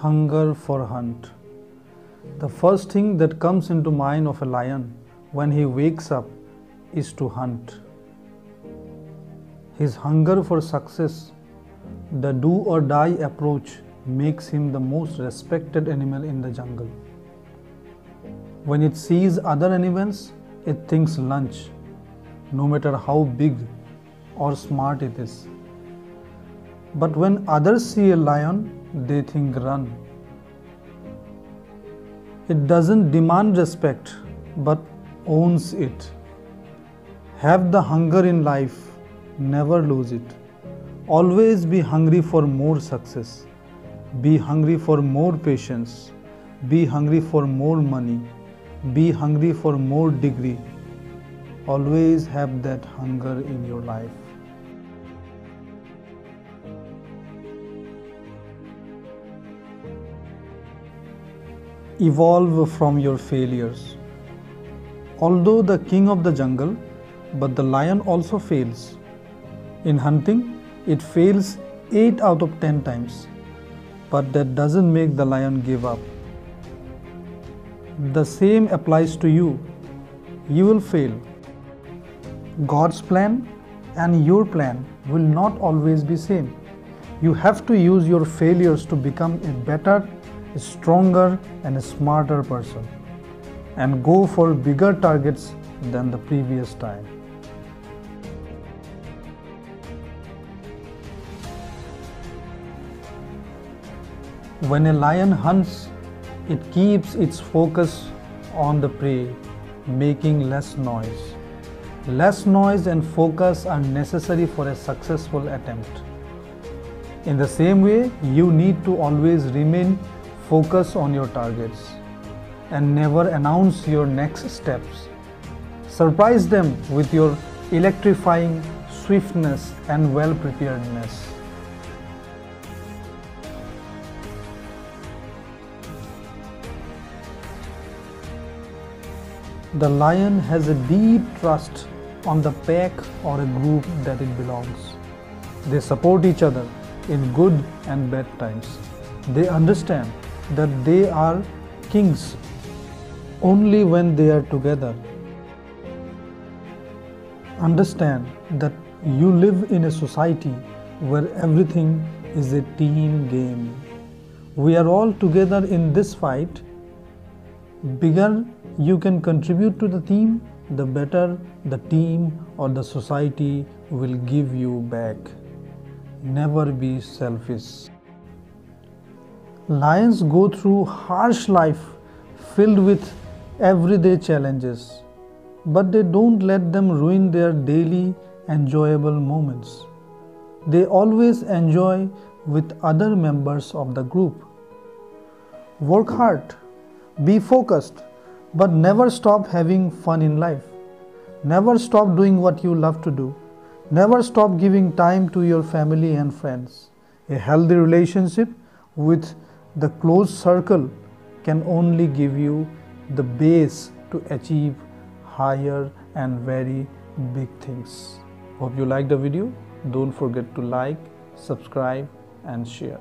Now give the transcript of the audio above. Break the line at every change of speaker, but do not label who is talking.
Hunger for hunt. The first thing that comes into mind of a lion when he wakes up is to hunt. His hunger for success, the do or die approach, makes him the most respected animal in the jungle. When it sees other animals, it thinks lunch, no matter how big or smart it is. But when others see a lion, they think run. It doesn't demand respect, but owns it. Have the hunger in life, never lose it. Always be hungry for more success. Be hungry for more patience. Be hungry for more money. Be hungry for more degree. Always have that hunger in your life. Evolve from your failures. Although the king of the jungle, but the lion also fails. In hunting, it fails 8 out of 10 times, but that doesn't make the lion give up. The same applies to you. You will fail. God's plan and your plan will not always be same. You have to use your failures to become a better, a stronger and a smarter person, and go for bigger targets than the previous time. When a lion hunts, it keeps its focus on the prey, making less noise. Less noise and focus are necessary for a successful attempt. In the same way, you need to always remain focused on your targets and never announce your next steps. Surprise them with your electrifying swiftness and well-preparedness. The lion has a deep trust on the pack or a group that it belongs. They support each other in good and bad times. They understand that they are kings only when they are together. Understand that you live in a society where everything is a team game. We are all together in this fight. Bigger you can contribute to the team, the better the team or the society will give you back. Never be selfish. Lions go through harsh life filled with everyday challenges, but they don't let them ruin their daily enjoyable moments. They always enjoy with other members of the group. Work hard, be focused, but never stop having fun in life. Never stop doing what you love to do. Never stop giving time to your family and friends. A healthy relationship with the close circle can only give you the base to achieve higher and very big things. Hope you liked the video. Don't forget to like, subscribe and share.